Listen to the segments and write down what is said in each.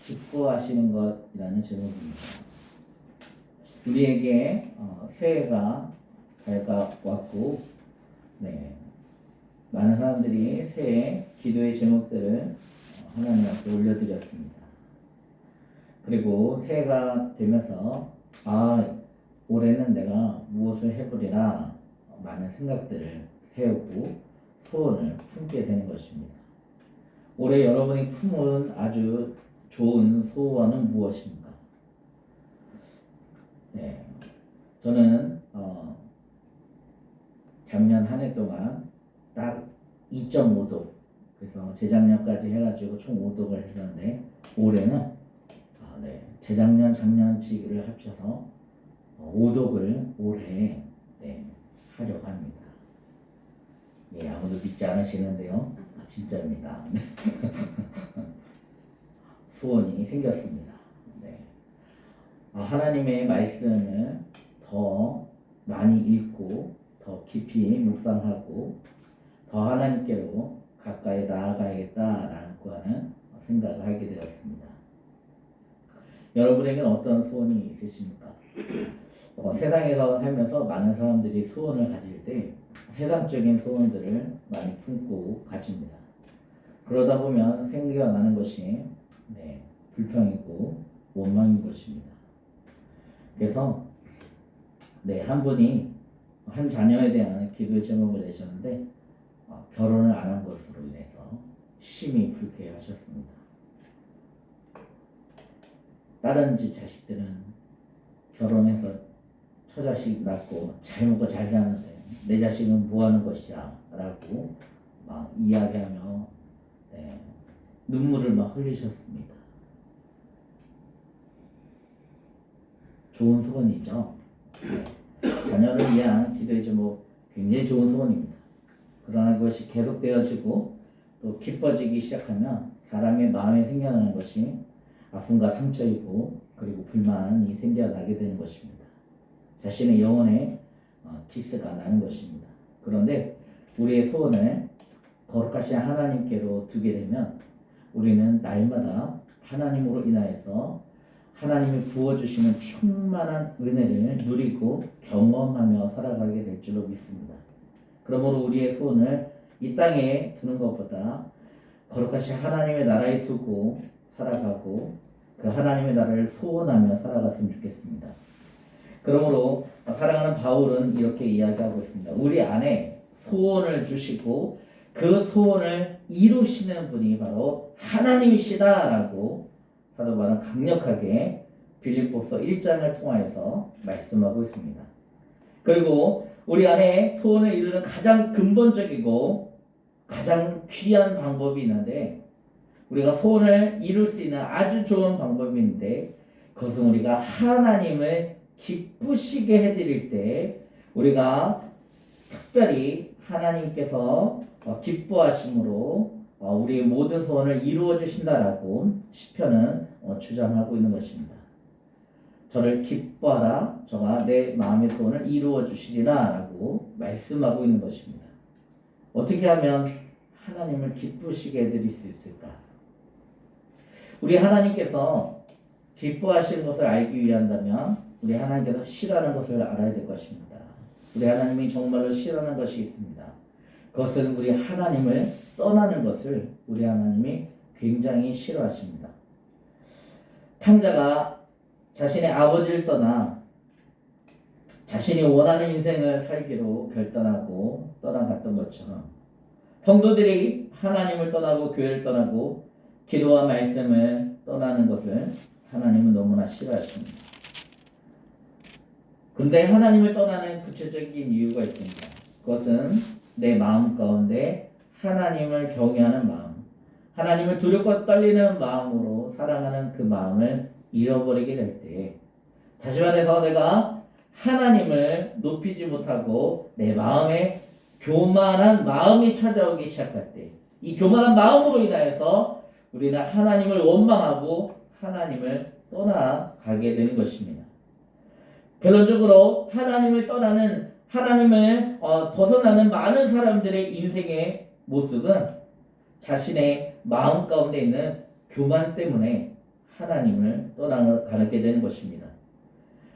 기뻐하시는 것이라는 제목입니다. 우리에게 새해가 다가왔고, 많은 사람들이 새해 기도의 제목들을 하나님 앞에 올려드렸습니다. 그리고 새해가 되면서 올해는 내가 무엇을 해보리라 많은 생각들을 세우고 소원을 품게 되는 것입니다. 올해 여러분이 품은 아주 좋은 소원은 무엇입니까? 저는 작년 한 해 동안 딱 2.5독, 그래서 재작년까지 해가지고 총 5독을 했었는데, 올해는 재작년, 작년치를 합쳐서 5독을 올해 하려고 합니다. 아무도 믿지 않으시는데요. 진짜입니다. 소원이 생겼습니다. 하나님의 말씀을 더 많이 읽고 더 깊이 묵상하고 더 하나님께로 가까이 나아가야겠다라는 생각을 하게 되었습니다. 여러분에게는 어떤 소원이 있으십니까? 세상에서 살면서 많은 사람들이 소원을 가질 때 세상적인 소원들을 많이 품고 가집니다. 그러다 보면 생겨나는 것이 불평이고 원망인 것입니다. 그래서 한 분이 한 자녀에 대한 기도의 제목을 내셨는데 결혼을 안 한 것으로 인해서 심히 불쾌하셨습니다. 다른 집 자식들은 결혼해서 처자식 낳고 잘 먹고 잘 사는데 내 자식은 뭐 하는 것이야 라고 막 이야기하며 눈물을 막 흘리셨습니다. 좋은 소원이죠. 자녀를 위한 기도의 제목 굉장히 좋은 소원입니다. 그러나 그것이 계속되어지고 또 깊어지기 시작하면 사람의 마음에 생겨나는 것이 아픔과 상처이고 그리고 불만이 생겨나게 되는 것입니다. 자신의 영혼에 기스가 나는 것입니다. 그런데 우리의 소원을 거룩하신 하나님께로 두게 되면 우리는 날마다 하나님으로 인하여서 하나님이 부어주시는 충만한 은혜를 누리고 경험하며 살아가게 될 줄로 믿습니다. 그러므로 우리의 소원을 이 땅에 두는 것보다 거룩하신 하나님의 나라에 두고 살아가고 그 하나님의 나라를 소원하며 살아갔으면 좋겠습니다. 그러므로 사랑하는 바울은 이렇게 이야기하고 있습니다. 우리 안에 소원을 주시고 그 소원을 이루시는 분이 바로 하나님이시다라고 사도 바울은 강력하게 빌립보서 1장을 통하여서 말씀하고 있습니다. 그리고 우리 안에 소원을 이루는 가장 근본적이고 가장 귀한 방법이 있는데, 우리가 소원을 이룰 수 있는 아주 좋은 방법이 있는데, 그것은 우리가 하나님을 기쁘시게 해드릴 때 우리가 특별히 하나님께서 기뻐하심으로 우리의 모든 소원을 이루어 주신다라고 시편은 주장하고 있는 것입니다. 저를 기뻐하라, 저가 내 마음의 소원을 이루어 주시리라 라고 말씀하고 있는 것입니다. 어떻게 하면 하나님을 기쁘시게 해드릴 수 있을까? 우리 하나님께서 기뻐하시는 것을 알기 위한다면 우리 하나님께서 싫어하는 것을 알아야 될 것입니다. 우리 하나님이 정말로 싫어하는 것이 있습니다. 그것은 우리 하나님을 떠나는 것을 우리 하나님이 굉장히 싫어하십니다. 탕자가 자신의 아버지를 떠나 자신이 원하는 인생을 살기로 결단하고 떠나갔던 것처럼 성도들이 하나님을 떠나고 교회를 떠나고 기도와 말씀을 떠나는 것을 하나님은 너무나 싫어하십니다. 그런데 하나님을 떠나는 구체적인 이유가 있습니다. 그것은 내 마음 가운데 하나님을 경외하는 마음, 하나님을 두렵고 떨리는 마음으로 사랑하는 그 마음을 잃어버리게 될 때, 다시 말해서 내가 하나님을 높이지 못하고 내 마음에 교만한 마음이 찾아오기 시작할 때, 이 교만한 마음으로 인하여서 우리는 하나님을 원망하고 하나님을 떠나가게 되는 것입니다. 결론적으로 하나님을 떠나는, 하나님을 벗어나는 많은 사람들의 인생의 모습은 자신의 마음 가운데 있는 교만 때문에 하나님을 떠나가게 되는 것입니다.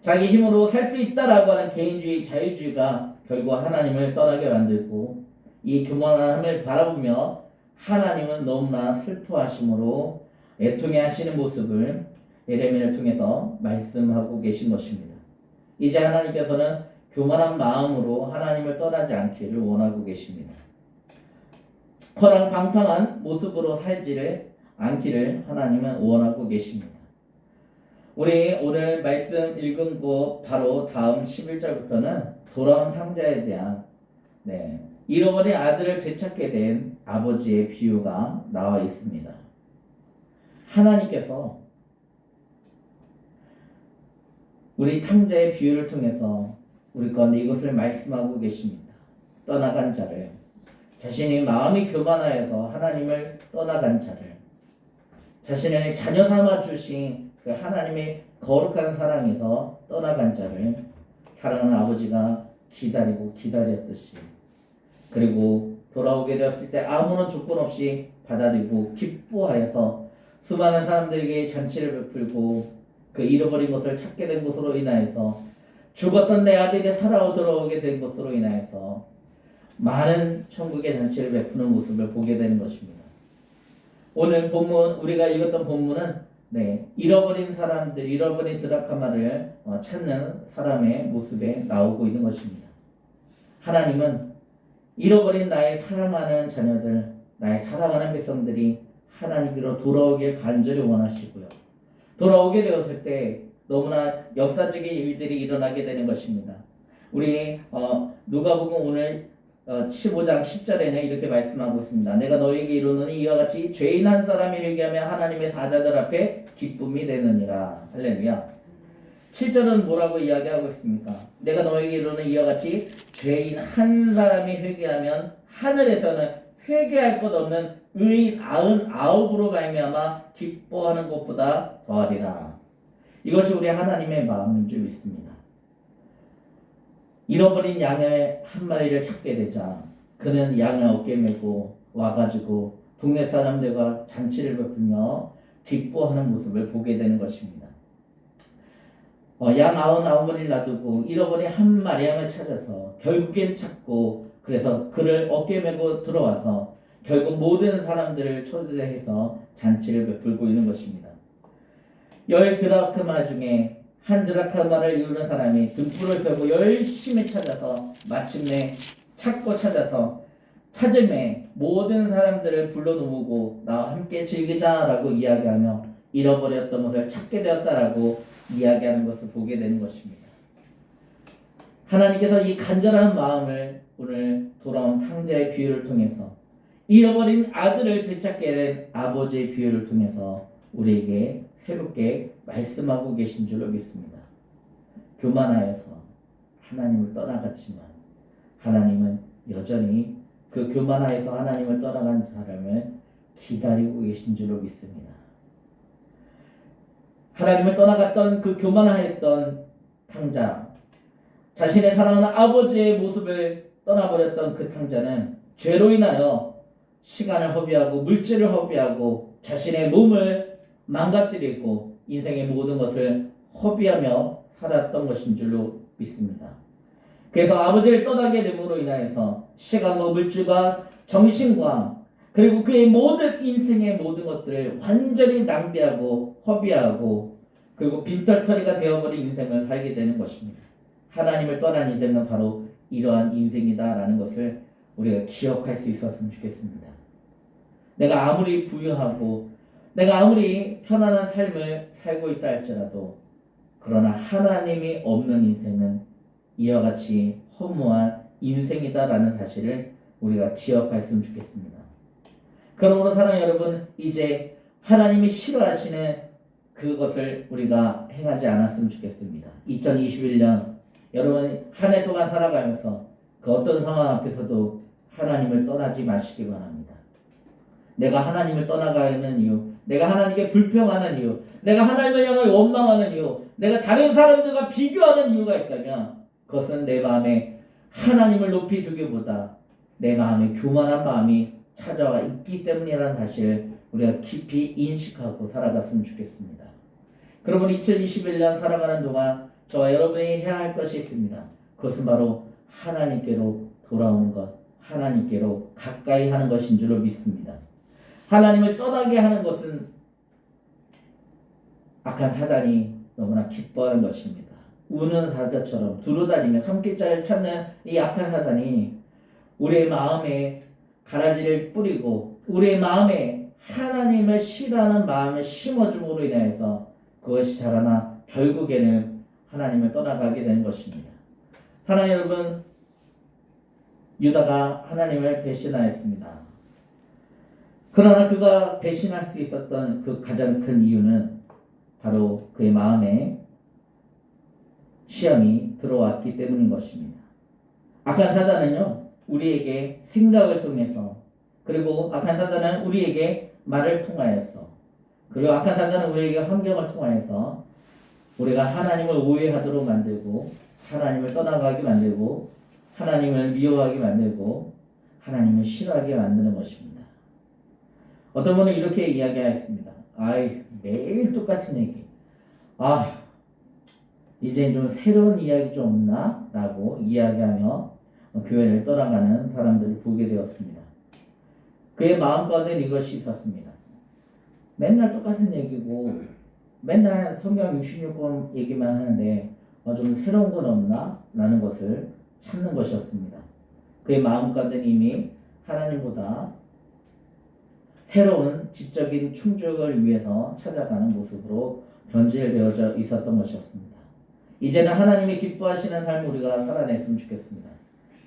자기 힘으로 살 수 있다라고 하는 개인주의, 자유주의가 결국 하나님을 떠나게 만들고 이 교만함을 바라보며 하나님은 너무나 슬퍼하심으로 애통해 하시는 모습을 예레미야를 통해서 말씀하고 계신 것입니다. 이제 하나님께서는 교만한 마음으로 하나님을 떠나지 않기를 원하고 계십니다. 허랑방탕한 모습으로 살지를 않기를 하나님은 원하고 계십니다. 우리 오늘 말씀 읽은 곳 바로 다음 11절부터는 돌아온 탕자에 대한 잃어버린 아들을 되찾게 된 아버지의 비유가 나와 있습니다. 하나님께서 우리 탕자의 비유를 통해서 우리 가운데 이것을 말씀하고 계십니다. 떠나간 자를, 자신의 마음이 교만하여서 하나님을 떠나간 자를, 자신의 자녀 삼아 주신 그 하나님의 거룩한 사랑에서 떠나간 자를 사랑하는 아버지가 기다리고 기다렸듯이, 그리고 돌아오게 되었을 때 아무런 조건 없이 받아들이고 기뻐하여서 수많은 사람들에게 잔치를 베풀고 그 잃어버린 것을 찾게 된 것으로 인하여서 죽었던 내 아들이 살아 돌아오게 된 것으로 인하여서 많은 천국의 잔치를 베푸는 모습을 보게 되는 것입니다. 오늘 본문, 우리가 읽었던 본문은 잃어버린 사람들, 잃어버린 드라카마를 찾는 사람의 모습에 나오고 있는 것입니다. 하나님은 잃어버린 나의 사랑하는 자녀들, 나의 사랑하는 백성들이 하나님께로 돌아오길 간절히 원하시고요. 돌아오게 되었을 때 너무나 역사적인 일들이 일어나게 되는 것입니다. 우리 누가복음 오늘 15장 10절에는 이렇게 말씀하고 있습니다. 내가 너희에게 이르노니 이와 같이 죄인 한 사람이 회개하며 하나님의 사자들 앞에 기쁨이 되느니라. 할렐루야. 7절은 뭐라고 이야기하고 있습니까? 내가 너희에게 이르노니 이와 같이 죄인 한 사람이 회개하면 하늘에서는 회개할 것 없는 의인 99으로 말미암아 기뻐하는 것보다 더하리라. 이것이 우리 하나님의 마음인 줄 믿습니다. 잃어버린 양의 한 마리를 찾게 되자 그는 양을 어깨에 메고 와가지고 동네 사람들과 잔치를 베풀며 기뻐하는 모습을 보게 되는 것입니다. 양 99마리를 놔두고 잃어버린 한 마리 양을 찾아서 결국엔 찾고, 그래서 그를 어깨에 메고 들어와서 결국 모든 사람들을 초대해서 잔치를 베풀고 있는 것입니다. 10드라크마 중에 한 드라크마를 이루는 사람이 등불을 펴고 열심히 찾아서 마침내 찾고 찾아서 찾음에 모든 사람들을 불러놓고 나와 함께 즐기자라고 이야기하며 잃어버렸던 것을 찾게 되었다라고 이야기하는 것을 보게 되는 것입니다. 하나님께서 이 간절한 마음을 오늘 돌아온 탕자의 비유를 통해서, 잃어버린 아들을 되찾게 된 아버지의 비유를 통해서 우리에게 새롭게 말씀하고 계신 줄로 믿습니다. 교만하여서 하나님을 떠나갔지만 하나님은 여전히 그 교만하여서 하나님을 떠나간 사람을 기다리고 계신 줄로 믿습니다. 하나님을 떠나갔던 그 교만하였던 탕자, 자신의 사랑하는 아버지의 모습을 떠나버렸던 그 탕자는 죄로 인하여 시간을 허비하고 물질을 허비하고 자신의 몸을 망가뜨리고 인생의 모든 것을 허비하며 살았던 것인 줄로 믿습니다. 그래서 아버지를 떠나게 됨으로 인하여서 시간과 물질과 정신과 그리고 그의 모든 인생의 모든 것들을 완전히 낭비하고 허비하고 그리고 빈털터리가 되어버린 인생을 살게 되는 것입니다. 하나님을 떠난 인생은 바로 이러한 인생이다라는 것을 우리가 기억할 수 있었으면 좋겠습니다. 내가 아무리 부유하고 내가 아무리 편안한 삶을 살고 있다 할지라도 그러나 하나님이 없는 인생은 이와 같이 허무한 인생이다라는 사실을 우리가 기억했으면 좋겠습니다. 그러므로 사랑하는 여러분, 이제 하나님이 싫어하시는 그것을 우리가 행하지 않았으면 좋겠습니다. 2021년 여러분 한 해 동안 살아가면서 그 어떤 상황 앞에서도 하나님을 떠나지 마시기 바랍니다. 내가 하나님을 떠나가는 이유, 내가 하나님께 불평하는 이유, 내가 하나님을 향해 원망하는 이유, 내가 다른 사람들과 비교하는 이유가 있다면 그것은 내 마음에 하나님을 높이 두기보다 내 마음에 교만한 마음이 찾아와 있기 때문이라는 사실을 우리가 깊이 인식하고 살아갔으면 좋겠습니다. 그러면 2021년 살아가는 동안 저와 여러분이 해야 할 것이 있습니다. 그것은 바로 하나님께로 돌아오는 것, 하나님께로 가까이 하는 것인 줄로 믿습니다. 하나님을 떠나게 하는 것은 악한 사단이 너무나 기뻐하는 것입니다. 우는 사자처럼 두루다니며 삼킬자를 찾는 이 악한 사단이 우리의 마음에 가라지를 뿌리고 우리의 마음에 하나님을 싫어하는 마음을 심어줌으로 인하여서 그것이 자라나 결국에는 하나님을 떠나가게 되는 것입니다. 사랑하는 여러분, 유다가 하나님을 배신하였습니다. 그러나 그가 배신할 수 있었던 그 가장 큰 이유는 바로 그의 마음에 시험이 들어왔기 때문인 것입니다. 악한 사단은요, 우리에게 생각을 통해서, 그리고 악한 사단은 우리에게 말을 통하여서, 그리고 악한 사단은 우리에게 환경을 통하여서 우리가 하나님을 오해하도록 만들고 하나님을 떠나가게 만들고 하나님을 미워하게 만들고 하나님을 싫어하게 만드는 것입니다. 어떤 분은 이렇게 이야기하였습니다. 아이, 매일 똑같은 얘기. 이제 좀 새로운 이야기 좀 없나? 라고 이야기하며 교회를 떠나가는 사람들을 보게 되었습니다. 그의 마음가운데 이것이 있었습니다. 맨날 똑같은 얘기고 맨날 성경 66권 얘기만 하는데 좀 새로운 건 없나? 라는 것을 찾는 것이었습니다. 그의 마음가운데 이미 하나님보다 새로운 지적인 충족을 위해서 찾아가는 모습으로 변질되어져 있었던 것이었습니다. 이제는 하나님이 기뻐하시는 삶을 우리가 살아냈으면 좋겠습니다.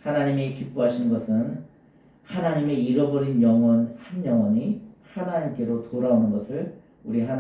하나님이 기뻐하시는 것은 하나님의 잃어버린 영혼 한 영혼이 하나님께로 돌아오는 것을 우리 하나님